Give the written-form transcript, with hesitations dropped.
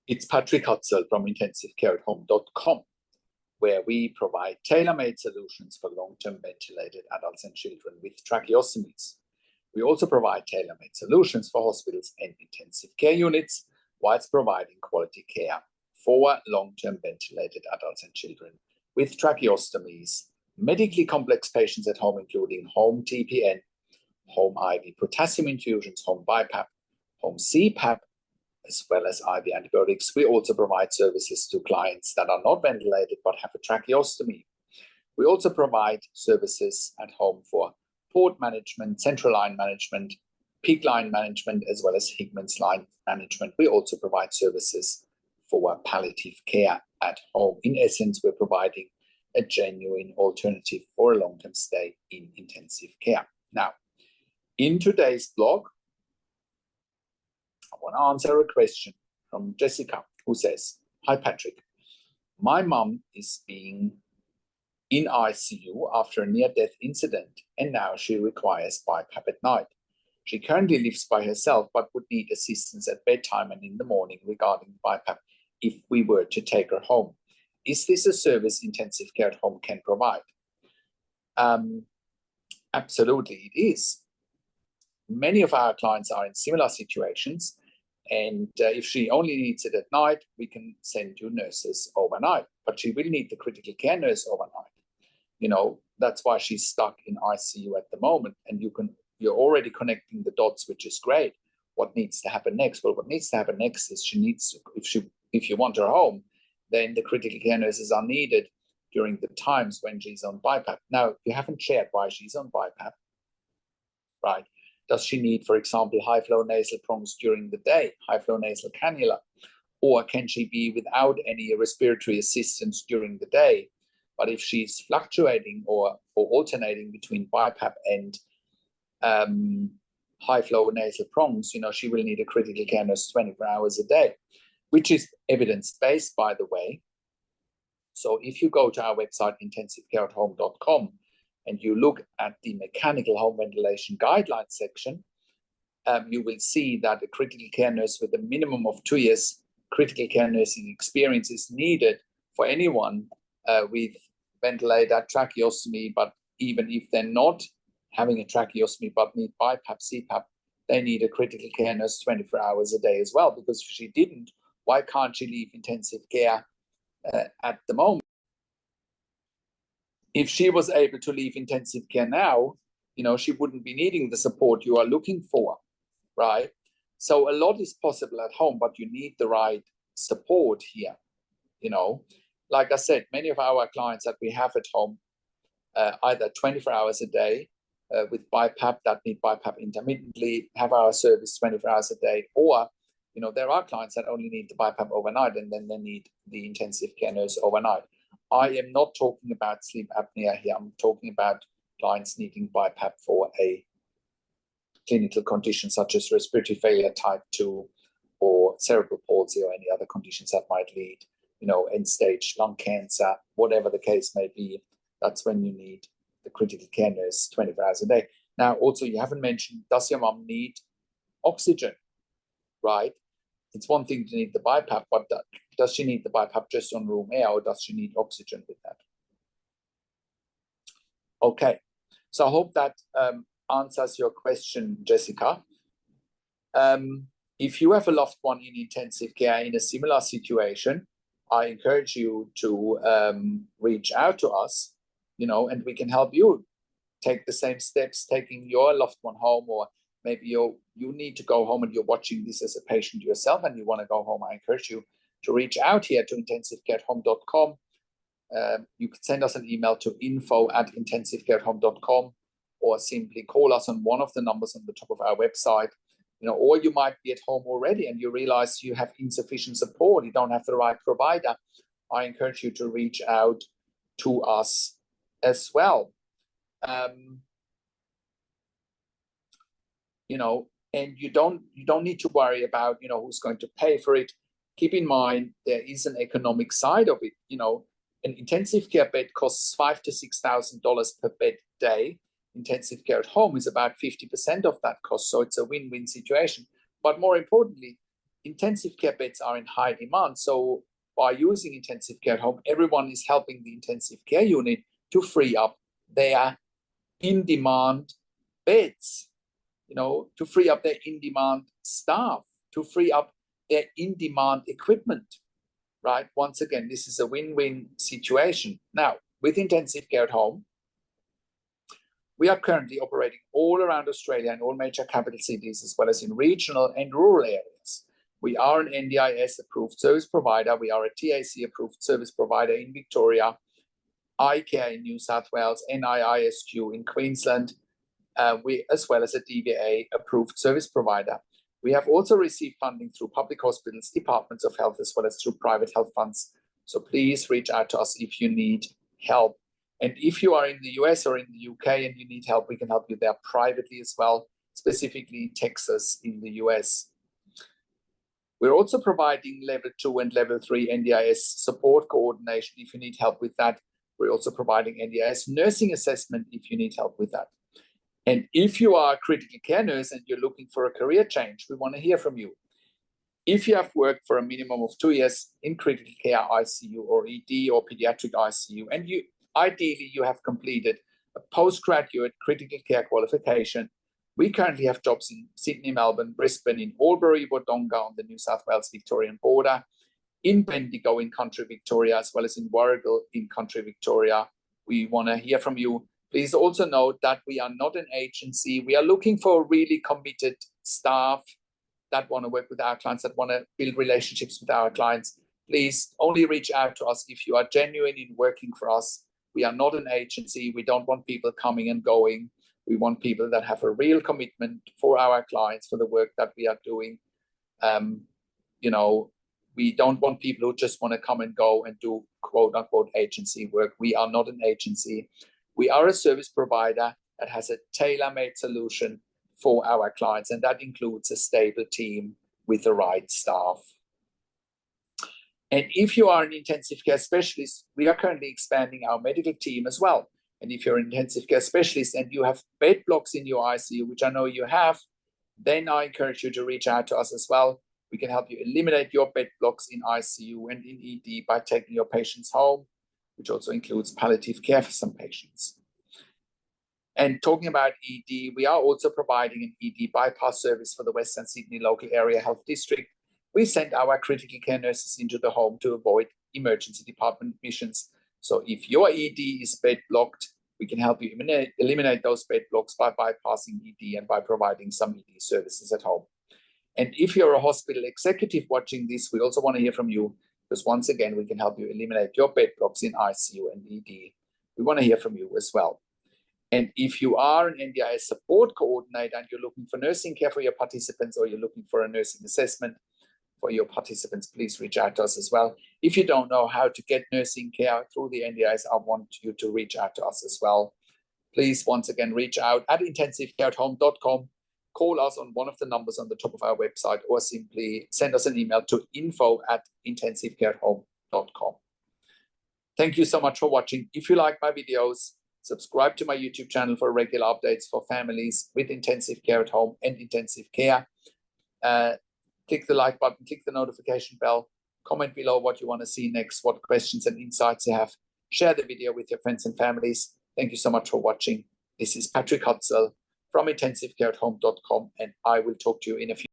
It's Patrik Hutzel from intensivecareathome.com, where we provide tailor-made solutions for long-term ventilated adults and children with tracheostomies. We also provide tailor-made solutions for hospitals and intensive care units, whilst providing quality care for long-term ventilated adults and children with tracheostomies, medically complex patients at home, including home TPN, home IV potassium infusions, home BiPAP, home CPAP, as well as IV antibiotics. We also provide services to clients that are not ventilated but have a tracheostomy. We also provide services at home for port management, central line management, peak line management, as well as Hickman's line management. We also provide services for palliative care at home. In essence, we're providing a genuine alternative for a long-term stay in intensive care. Now, in today's blog, I want to answer a question from Jessica, who says, "Hi Patrik, my mum is being in ICU after a near-death incident, and now she requires BiPAP at night. She currently lives by herself, but would need assistance at bedtime and in the morning regarding BiPAP if we were to take her home. Is this a service intensive care at home can provide?" Absolutely, it is. Many of our clients are in similar situations, and if she only needs it at night, we can send you nurses overnight, but she will need the critical care nurse overnight. You know, that's why she's stuck in ICU at the moment, and you're already connecting the dots, which is great. What needs to happen next? Well, what needs to happen next is she needs to, if you want her home, then the critical care nurses are needed during the times when she's on BiPAP. Now, you haven't shared why she's on BiPAP, right? Does she need, for example, high-flow nasal prongs during the day, high-flow nasal cannula? Or can she be without any respiratory assistance during the day? But if she's fluctuating or alternating between BiPAP and high-flow nasal prongs, you know, she will need a critical care nurse 24 hours a day, which is evidence-based, by the way. So if you go to our website, intensivecareathome.com, and you look at the mechanical home ventilation guidelines section, you will see that a critical care nurse with a minimum of 2 years critical care nursing experience is needed for anyone with ventilator tracheostomy. But even if they're not having a tracheostomy but need BiPAP, CPAP, they need a critical care nurse 24 hours a day as well, because if she didn't, why can't she leave intensive care at the moment? If she was able to leave intensive care now, you know, she wouldn't be needing the support you are looking for, right? So a lot is possible at home, but you need the right support here. You know, like I said, many of our clients that we have at home, either 24 hours a day with BiPAP, that need BiPAP intermittently, have our service 24 hours a day, or, you know, there are clients that only need the BiPAP overnight and then they need the intensive care nurse overnight. I am not talking about sleep apnea here. I'm talking about clients needing BiPAP for a clinical condition such as respiratory failure type 2 or cerebral palsy or any other conditions that might lead, you know, end-stage lung cancer, whatever the case may be. That's when you need the critical care nurse 24 hours a day. Now, also, you haven't mentioned, does your mom need oxygen, right? It's one thing to need the BiPAP, but does she need the BiPAP just on room air, or does she need oxygen with that? Okay, so I hope that answers your question, Jessica. If you have a loved one in intensive care in a similar situation, I encourage you to reach out to us, you know, and we can help you take the same steps, taking your loved one home, or maybe you need to go home and you're watching this as a patient yourself and you want to go home. I encourage you to reach out here to intensivecareathome.com. You can send us an email to info@intensivecareathome.com, or simply call us on one of the numbers on the top of our website. You know, or you might be at home already and you realize you have insufficient support, you don't have the right provider. I encourage you to reach out to us as well. You know, and you don't need to worry about, you know, who's going to pay for it. Keep in mind, there is an economic side of it. You know, an intensive care bed costs $5,000 to $6,000 per bed day. Intensive care at home is about 50% of that cost. So it's a win-win situation. But more importantly, intensive care beds are in high demand. So by using intensive care at home, everyone is helping the intensive care unit to free up their in-demand beds, to free up their in-demand staff, to free up their in-demand equipment, right? Once again, this is a win-win situation. Now, with intensive care at home, we are currently operating all around Australia in all major capital cities, as well as in regional and rural areas. We are an NDIS-approved service provider. We are a TAC-approved service provider in Victoria, iCare in New South Wales, NIISQ in Queensland, as well as a DVA-approved service provider. We have also received funding through public hospitals, departments of health, as well as through private health funds. So please reach out to us if you need help. And if you are in the US or in the UK and you need help, we can help you there privately as well, specifically in Texas in the US. We're also providing level 2 and level 3 NDIS support coordination if you need help with that. We're also providing NDIS nursing assessment if you need help with that. And if you are a critical care nurse and you're looking for a career change, we want to hear from you. If you have worked for a minimum of 2 years in critical care ICU or ED or pediatric ICU, and ideally you have completed a postgraduate critical care qualification, we currently have jobs in Sydney, Melbourne, Brisbane, in Albury, Wodonga on the New South Wales-Victorian border, in Bendigo in country Victoria, as well as in Warragul in country Victoria. We want to hear from you. Please also note that we are not an agency. We are looking for really committed staff that want to work with our clients, that want to build relationships with our clients. Please only reach out to us if you are genuine in working for us. We are not an agency. We don't want people coming and going. We want people that have a real commitment for our clients, for the work that we are doing. We don't want people who just want to come and go and do quote unquote agency work. We are not an agency. We are a service provider that has a tailor-made solution for our clients, and that includes a stable team with the right staff. And if you are an intensive care specialist, we are currently expanding our medical team as well. And if you're an intensive care specialist and you have bed blocks in your ICU, which I know you have, then I encourage you to reach out to us as well. We can help you eliminate your bed blocks in ICU and in ED by taking your patients home, which also includes palliative care for some patients. And talking about ED, we are also providing an ED bypass service for the Western Sydney Local Area Health District. We send our critical care nurses into the home to avoid emergency department admissions. So if your ED is bed blocked, we can help you eliminate those bed blocks by bypassing ED and by providing some ED services at home. And if you're a hospital executive watching this, we also want to hear from you, because once again, we can help you eliminate your bed blocks in ICU and ED. We want to hear from you as well. And if you are an NDIS support coordinator and you're looking for nursing care for your participants, or you're looking for a nursing assessment for your participants, please reach out to us as well. If you don't know how to get nursing care through the NDIS, I want you to reach out to us as well. Please, once again, reach out at intensivecareathome.com. Call us on one of the numbers on the top of our website, or simply send us an email to info@intensivecareathome.com. Thank you so much for watching. If you like my videos, subscribe to my YouTube channel for regular updates for families with intensive care at home and intensive care. Click the like button, click the notification bell, comment below what you want to see next, what questions and insights you have. Share the video with your friends and families. Thank you so much for watching. This is Patrik Hutzel from intensivecareathome.com, and I will talk to you in a few